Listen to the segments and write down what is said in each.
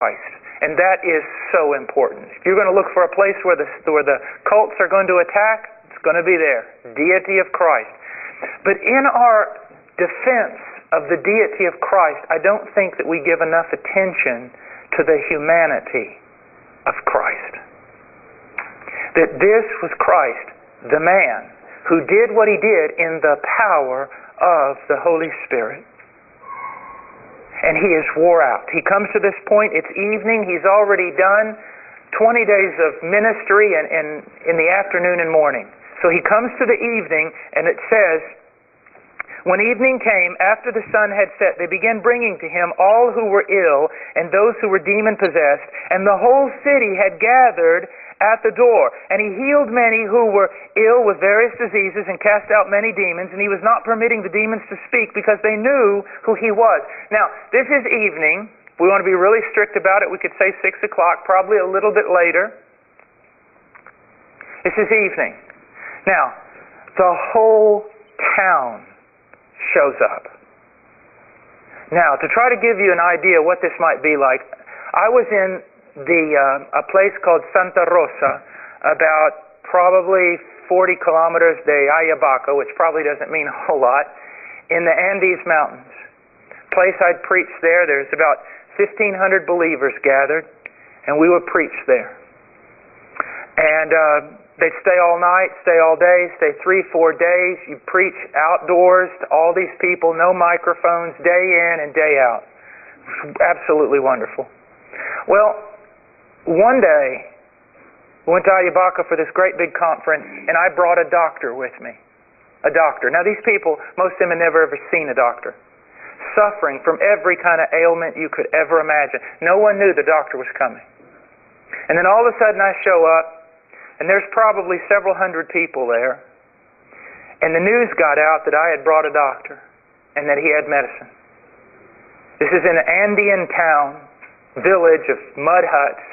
Christ. And that is so important. If you're going to look for a place where the cults are going to attack, it's going to be there. Deity of Christ. But in our defense of the deity of Christ, I don't think that we give enough attention to the humanity of Christ. That this was Christ, the man, who did what he did in the power of the Holy Spirit. And he is wore out. He comes to this point, it's evening, he's already done 20 days of ministry in the afternoon and morning. So he comes to the evening, and it says, when evening came, after the sun had set, they began bringing to him all who were ill and those who were demon-possessed, and the whole city had gathered at the door. And he healed many who were ill with various diseases and cast out many demons, and he was not permitting the demons to speak because they knew who he was. Now, this is evening. If we want to be really strict about it, we could say 6 o'clock, probably a little bit later. This is evening. Now, the whole town shows up. Now, to try to give you an idea what this might be like, I was in a place called Santa Rosa, about probably 40 kilometers de Ayabaca, which probably doesn't mean a whole lot, in the Andes Mountains. Place I'd preached there. There's about 1,500 believers gathered, and we would preach there. And they'd stay all night, stay all day, stay 3-4 days. You preach outdoors to all these people, no microphones, day in and day out. Absolutely wonderful. Well, one day, we went to Ayabaca for this great big conference, and I brought a doctor with me. A doctor. Now, these people, most of them had never ever seen a doctor. Suffering from every kind of ailment you could ever imagine. No one knew the doctor was coming. And then all of a sudden I show up, and there's probably several hundred people there. And the news got out that I had brought a doctor, and that he had medicine. This is in an Andean town, village of mud huts,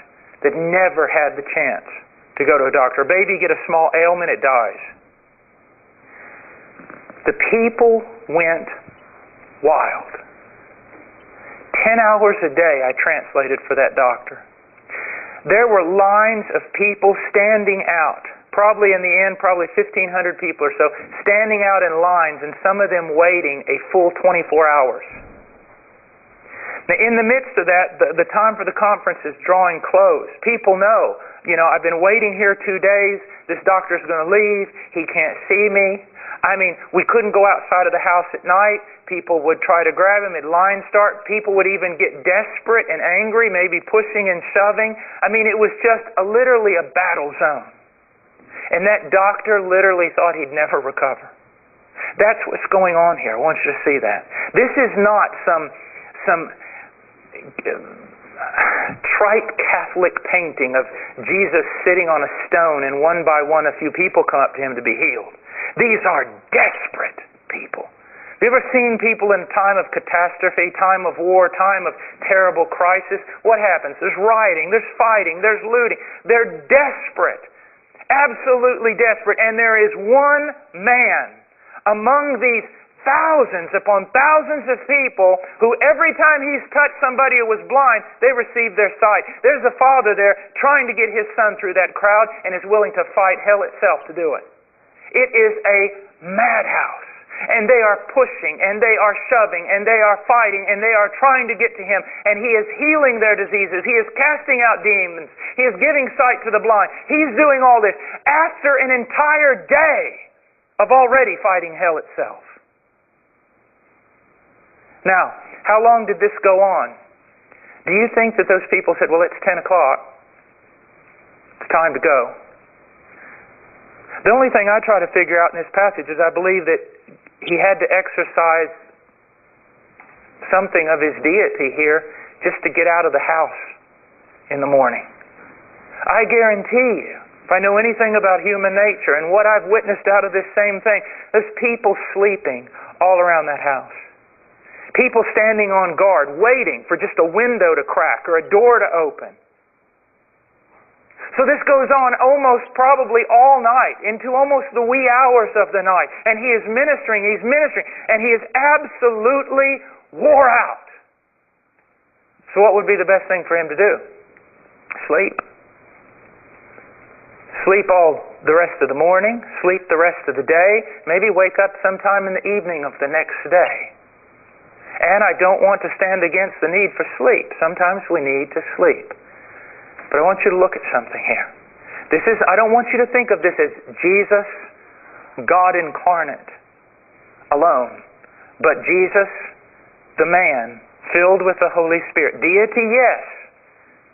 that never had the chance to go to a doctor. A baby get a small ailment, it dies. The people went wild. 10 hours a day I translated for that doctor. There were lines of people standing out. Probably in the end, probably 1,500 people or so, standing out in lines, and some of them waiting a full 24 hours. Now, in the midst of that, the time for the conference is drawing close. People know, I've been waiting here 2 days. This doctor's going to leave. He can't see me. I mean, we couldn't go outside of the house at night. People would try to grab him. Lines start. People would even get desperate and angry, maybe pushing and shoving. I mean, it was just literally a battle zone. And that doctor literally thought he'd never recover. That's what's going on here. I want you to see that. This is not some trite Catholic painting of Jesus sitting on a stone, and one by one a few people come up to him to be healed. These are desperate people. Have you ever seen people in time of catastrophe, time of war, time of terrible crisis? What happens? There's rioting, there's fighting, there's looting. They're desperate, absolutely desperate. And there is one man among these thousands upon thousands of people who every time he's touched somebody who was blind, they received their sight. There's a father there trying to get his son through that crowd and is willing to fight hell itself to do it. It is a madhouse. And they are pushing, and they are shoving, and they are fighting, and they are trying to get to him. And he is healing their diseases. He is casting out demons. He is giving sight to the blind. He's doing all this after an entire day of already fighting hell itself. Now, how long did this go on? Do you think that those people said, well, it's 10 o'clock. It's time to go. The only thing I try to figure out in this passage is I believe that he had to exercise something of his deity here just to get out of the house in the morning. I guarantee you, if I know anything about human nature and what I've witnessed out of this same thing, there's people sleeping all around that house. People standing on guard, waiting for just a window to crack or a door to open. So this goes on almost probably all night, into almost the wee hours of the night. And he is ministering, and he is absolutely wore out. So what would be the best thing for him to do? Sleep. Sleep all the rest of the morning, sleep the rest of the day, maybe wake up sometime in the evening of the next day. And I don't want to stand against the need for sleep. Sometimes we need to sleep. But I want you to look at something here. I don't want you to think of this as Jesus, God incarnate, alone. But Jesus, the man, filled with the Holy Spirit. Deity, yes,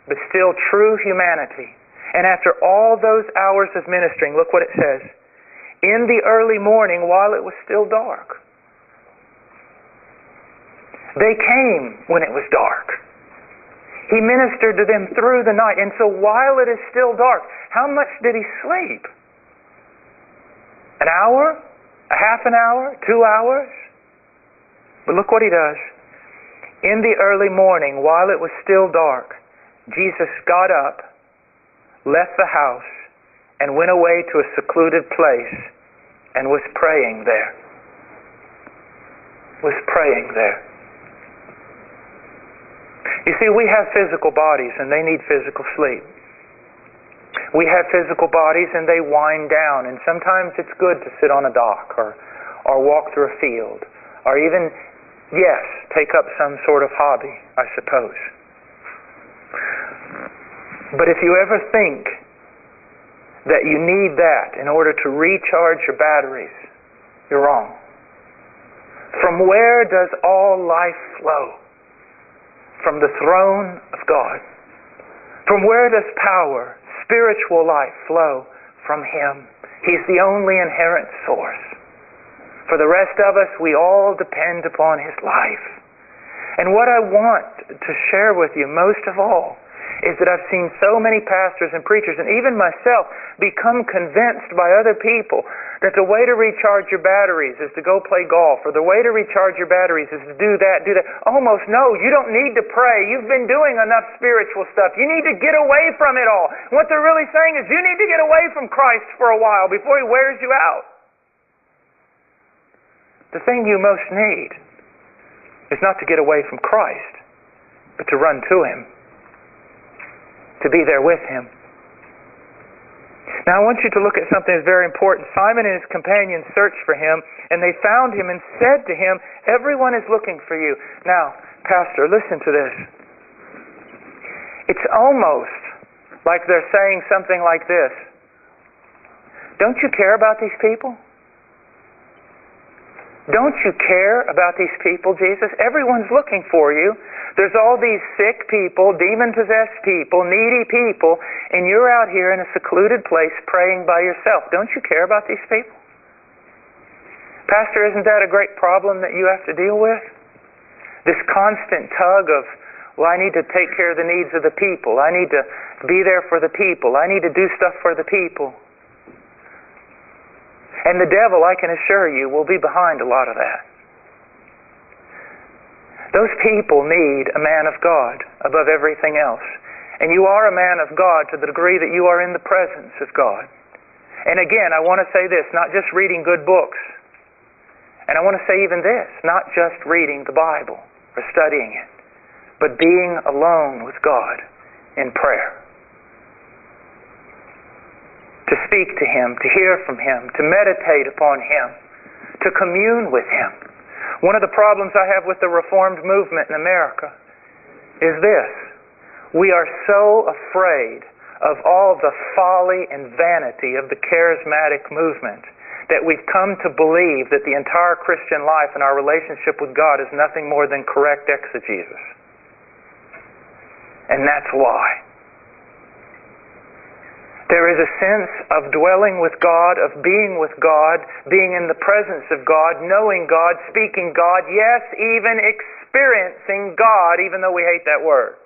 but still true humanity. And after all those hours of ministering, look what it says. In the early morning, while it was still dark. They came when it was dark. He ministered to them through the night. And so while it is still dark, how much did he sleep? An hour? A half an hour? 2 hours? But look what he does. In the early morning, while it was still dark, Jesus got up, left the house, and went away to a secluded place and was praying there. Was praying there. You see, we have physical bodies and they need physical sleep. We have physical bodies and they wind down, and sometimes it's good to sit on a dock or walk through a field or even, yes, take up some sort of hobby, I suppose. But if you ever think that you need that in order to recharge your batteries, you're wrong. From where does all life flow? From the throne of God. From where does power, spiritual life flow? From Him. He's the only inherent source. For the rest of us, we all depend upon His life. And what I want to share with you most of all is that I've seen so many pastors and preachers, and even myself, become convinced by other people that the way to recharge your batteries is to go play golf, or the way to recharge your batteries is to do that. Almost, no, you don't need to pray. You've been doing enough spiritual stuff. You need to get away from it all. What they're really saying is you need to get away from Christ for a while before He wears you out. The thing you most need is not to get away from Christ, but to run to Him, to be there with Him. Now I want you to look at something that's very important. Simon and his companions searched for Him, and they found Him and said to Him, "Everyone is looking for you." Now, Pastor, listen to this. It's almost like they're saying something like this. Don't you care about these people? Don't you care about these people, Jesus? Everyone's looking for you. There's all these sick people, demon-possessed people, needy people, and you're out here in a secluded place praying by yourself. Don't you care about these people? Pastor, isn't that a great problem that you have to deal with? This constant tug of, well, I need to take care of the needs of the people. I need to be there for the people. I need to do stuff for the people. And the devil, I can assure you, will be behind a lot of that. Those people need a man of God above everything else. And you are a man of God to the degree that you are in the presence of God. And again, I want to say this, not just reading good books. And I want to say even this, not just reading the Bible or studying it, but being alone with God in prayer. To speak to Him, to hear from Him, to meditate upon Him, to commune with Him. One of the problems I have with the Reformed movement in America is this. We are so afraid of all the folly and vanity of the charismatic movement that we've come to believe that the entire Christian life and our relationship with God is nothing more than correct exegesis. And that's why. There is a sense of dwelling with God, of being with God, being in the presence of God, knowing God, speaking God, yes, even experiencing God, even though we hate that word.